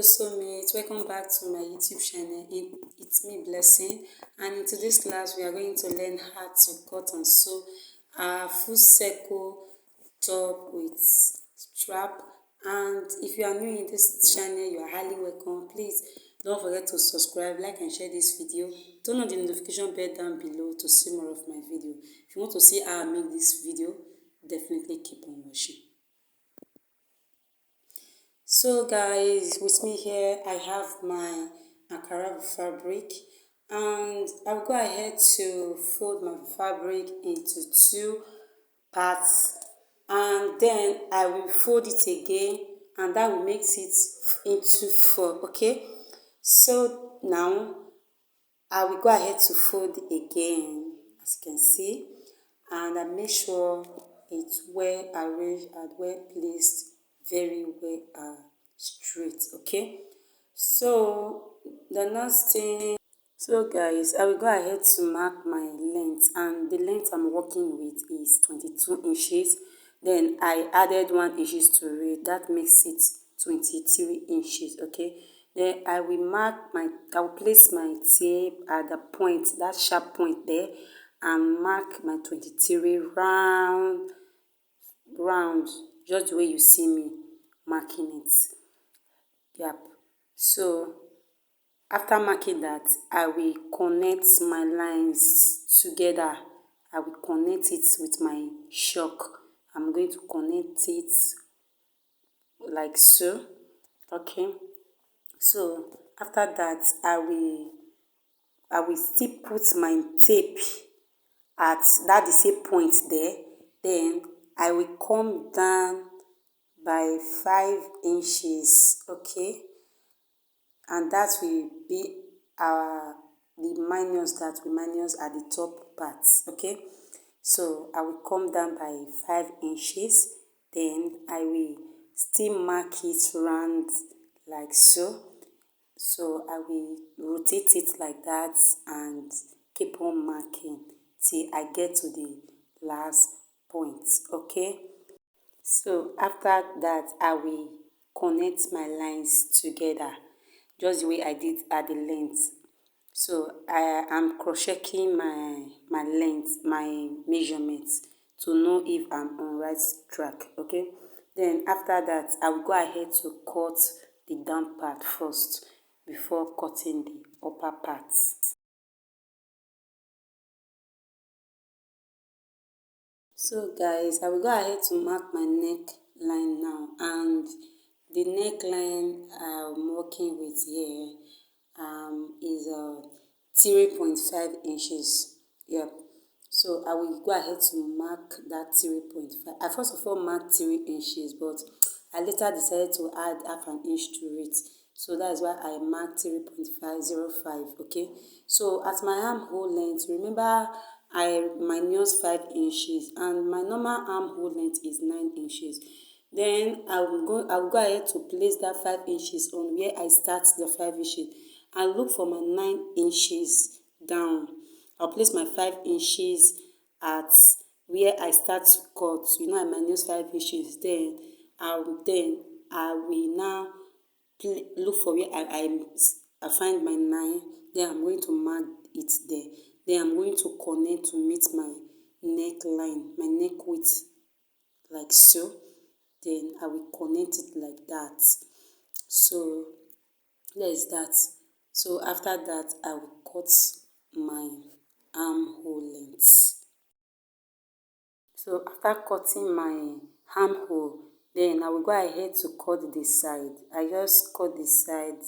Soulmates, welcome back to my YouTube channel. It's me, Blessing, and in today's class we are going to learn how to cut and sew a full circle top with strap. And if you are new in this channel, you are highly welcome. Please don't forget to subscribe, like and share this video. Turn on the notification bell down below to see more of my video. If you want to see how I make this video, definitely keep on watching. So guys, with me here I have my Ankara fabric, and I'll go ahead to fold my fabric into two parts, and then I will fold it again, and that will make it into four. Okay, so now I will go ahead to fold again, as you can see, and I make sure it's well arranged and well placed, very well straight. Okay, so the next thing, so guys, I will go ahead to mark my length, and the length I'm working with is 22 inches. Then I added 1 inches to it, that makes it 23 inches. Okay, then I will place my tape at the point, that sharp point there, and mark my 23 round, just the way you see me marking it. Yep. So after marking that, I will connect my lines together. I will connect it with my shock. I'm going to connect it like so. Okay, so after that I will still put my tape at that the same point there. Then I will come down by 5 inches. Okay, and that will be the minus that we minus at the top parts. Okay, so I will come down by 5 inches. Then I will still mark it round like so. So I will rotate it like that and keep on marking till I get to the last point. Okay, so after that I will connect my lines together just the way I did at the length. So I am crocheting my length, my measurements, to know if I'm on right track. Okay, then after that I will go ahead to cut the down part first before cutting the upper parts. So guys, I will go ahead to mark my neckline now, and the neckline I'm working with here is 3.5 inches. Yep. So I will go ahead to mark that 3.5. I first of all marked 3 inches, but I later decided to add half an inch to it. So that is why I marked 3.505. Okay. So at my armhole length, remember I minus 5 inches, and my normal armhole length is 9 inches. Then I will go ahead to place that 5 inches on where I start the 5 inches, and look for my 9 inches down. I'll place my 5 inches at where I start to cut. You know, I minus 5 inches. Then I will now look for where I find my 9. Then I'm going to mark it there. Then I'm going to connect to meet my neckline, my neck width, like so. Then I will connect it like that. So there's that. So after that I will cut my armhole length. So after cutting my armhole, then I will go ahead to cut the side. I just cut the side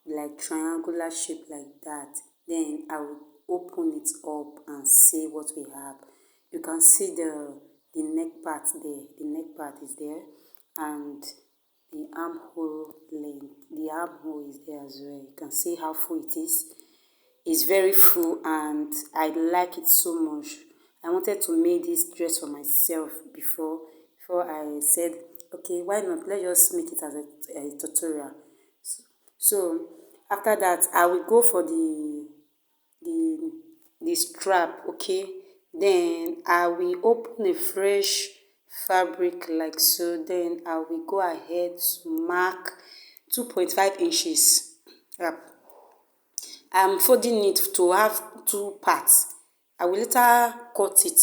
like triangular shape like that. Then I will open it up and see what we have. You can see the neck part there. The neck part is there, and the armhole length, the armhole is there as well. You can see how full it is. It's very full and I like it so much. I wanted to make this dress for myself before I said, okay, why not, let's just make it as a tutorial. So after that I will go for the strap. Okay, then I will open a fresh fabric like so. Then I will go ahead to mark 2.5 inches wrap. I'm folding it to have two parts. I will later cut it.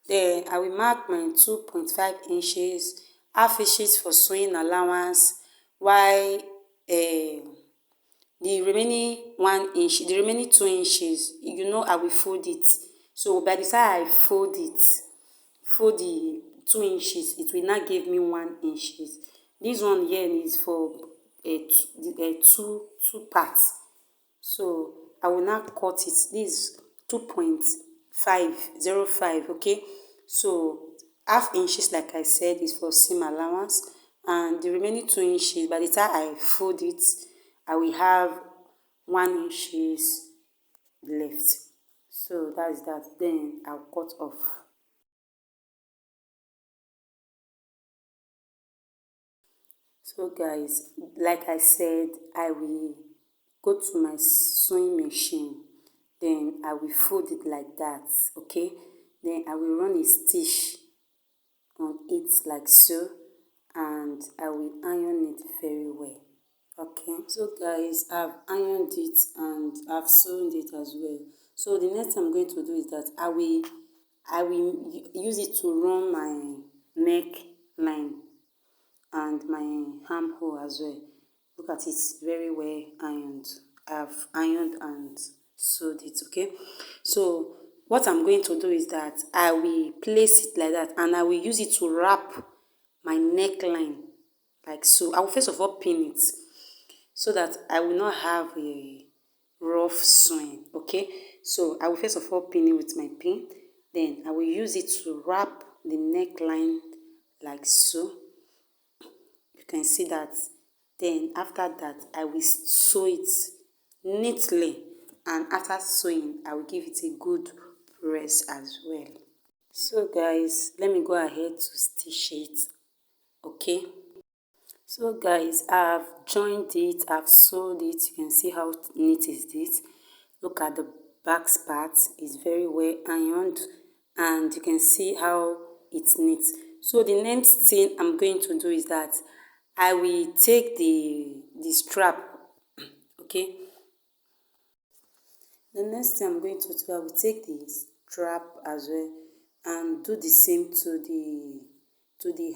Then I will mark my 2.5 inches, half inches for sewing allowance, while the remaining 1 inch, the remaining 2 inches, I will fold it. So by the time I fold the 2 inches, it will now give me 1 inches. This one here is for two parts. So I will now cut it. This is 2.505. Okay, so half inches, like I said, is for seam allowance, and the remaining 2 inches, by the time I fold it, I will have 1 inches left. So that's that. Then I'll cut off. So guys, like I said, I will go to my sewing machine, then I will fold it like that. Okay, then I will run a stitch on it like so, and I will iron it very well. Okay, so guys, I've ironed it and I've sewn it as well. So the next thing I'm going to do is that I will use it to run my neck line and my armhole as well. Look at it, very well ironed. I've ironed and sewed it. Okay, so what I'm going to do is that I will place it like that, and I will use it to wrap my neckline like so. I will first of all pin it so that I will not have a rough sewing. Okay, so I will first of all pin it with my pin, then I will use it to wrap the neckline like so. You can see that. Then after that, I will sew it neatly, and after sewing, I will give it a good press as well. So guys, let me go ahead to stitch it. Okay, so guys, I've joined it, I've sewed it. You can see how neat is this. Look at the back part, it's very well ironed, and you can see how it's neat. So the next thing I'm going to do is that I will take the strap. Okay, the next thing I'm going to do, I will take the strap as well and do the same to the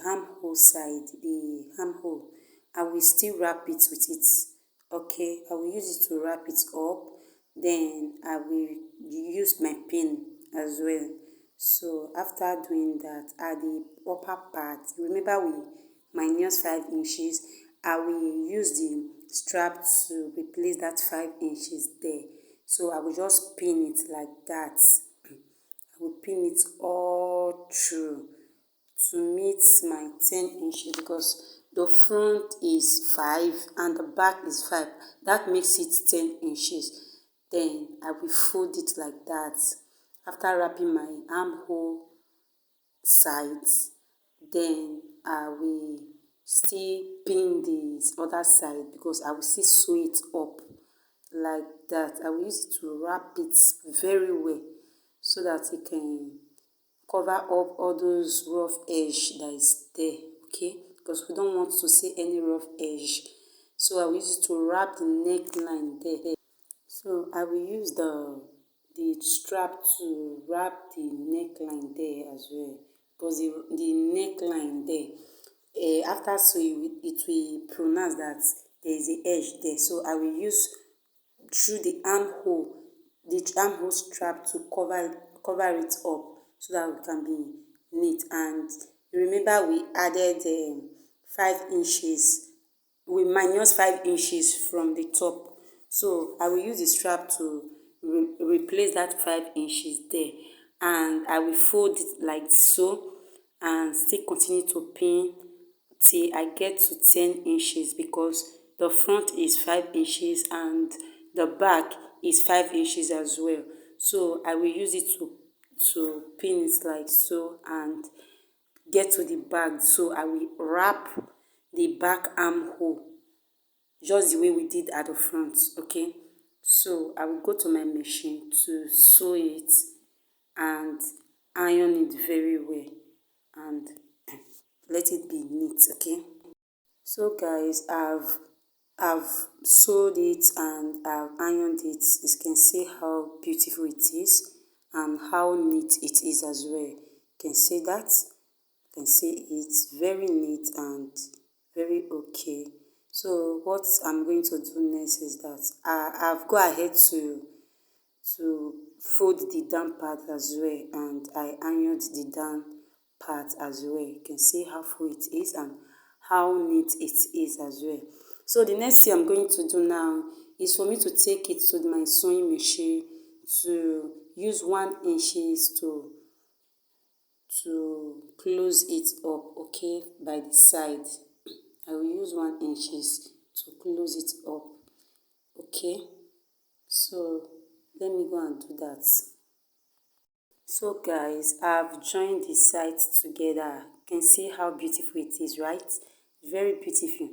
armhole side, the armhole. I will still wrap it with it. Okay, I will use it to wrap it up. Then I will use my pin as well. So after doing that, at the upper part, remember we minus 5 inches, I will use the strap to replace that 5 inches there. So I will just pin it like that. I will pin it all through to meet my 10 inches, because the front is 5 and the back is 5. That makes it 10 inches. Then I will fold it like that. After wrapping my armhole sides, then I will still pin the other side, because I will still sew it up like that. I will use it to wrap it very well so that it can cover up all those rough edge that is there. Okay, because we don't want to see any rough edge. So I will use it to wrap the neckline there. So I will use the strap to wrap the neckline there as well, because the neckline there, after so it will pronounce that there is a edge there. So I will use through the armhole strap to cover it up so that it can be neat. And remember we added 5 inches, we minus 5 inches from the top. So I will use the strap to replace that 5 inches there, and I will fold it like so and still continue to pin till I get to 10 inches, because the front is 5 inches and the back is 5 inches as well. So I will use it to pin it like so and get to the back. So I will wrap the back armhole just the way we did at the front. Okay, so I will go to my machine to sew it and iron it very well and let it be neat. Okay, so guys, I've I've sewed it and I've ironed it. You can see how beautiful it is and how neat it is as well. You can see that. You can see it's very neat and very okay. So what I'm going to do next is that I've go ahead to fold the down part as well, and I ironed the down part as well. You can see how full it is and how neat it is as well. So the next thing I'm going to do now is for me to take it to my sewing machine to use 1 inches to close it up, okay, by the side. I will use 1 inches to close it up, okay. So let me go and do that. So guys, I've joined the sides together. You can see how beautiful it is, right? Very beautiful.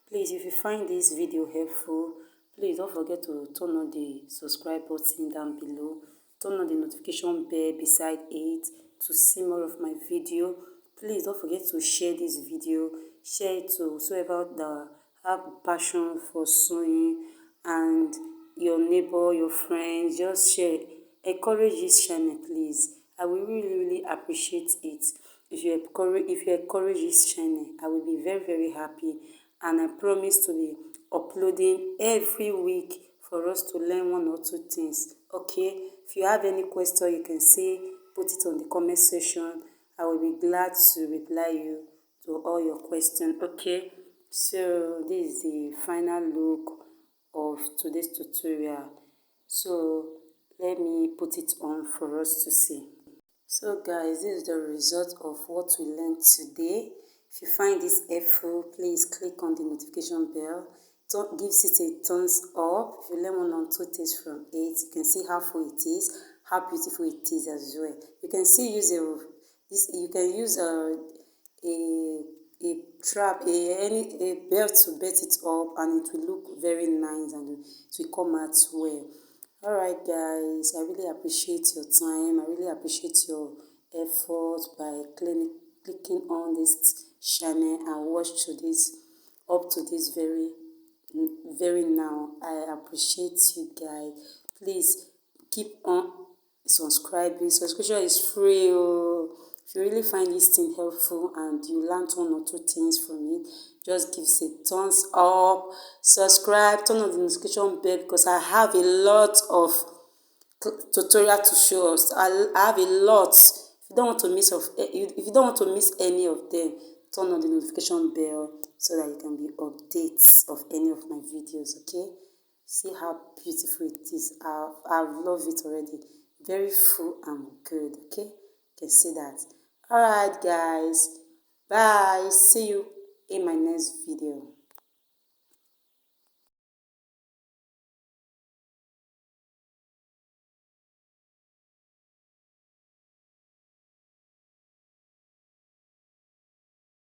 Please, if you find this video helpful, please don't forget to turn on the subscribe button down below. Turn on the notification bell beside it to see more of my video. Please don't forget to share this video. Share it to whoever that have passion for sewing, and your neighbor, your friends. Just share. Encourage this channel, please. I will really appreciate it. If you encourage this channel, I will be very happy, and I promise to be uploading every week for us to learn 1 or 2 things. Okay, if you have any question, you can say, put it on the comment section. I will be glad to reply you to all your questions. Okay, so this is the final look of today's tutorial. So let me put it on for us to see. So guys, this is the result of what we learned today. If you find this helpful, please click on the notification bell. Gives it a thumbs up. If you learn 1 or 2 things from it, you can see how full it is, how beautiful it is as well. You can still use you can use a trap, a belt to belt it up, and it will look very nice and it will come out well. Alright guys, I really appreciate your time. I really appreciate your effort by clicking on this channel and watch to this up to this very now. I appreciate you guys. Please keep on subscribing. Subscription is free. Oh. If you really find this thing helpful and you learned 1 or 2 things from it, just give us a thumbs up, subscribe, turn on the notification bell, because I have a lot of tutorial to show us. I have a lot. If you don't want to miss any of them, turn on the notification bell so that you can be updates of any of my videos. Okay, see how beautiful it is. I love it already. Very full and good. Okay, you can see that. All right guys, bye. See you in my next video.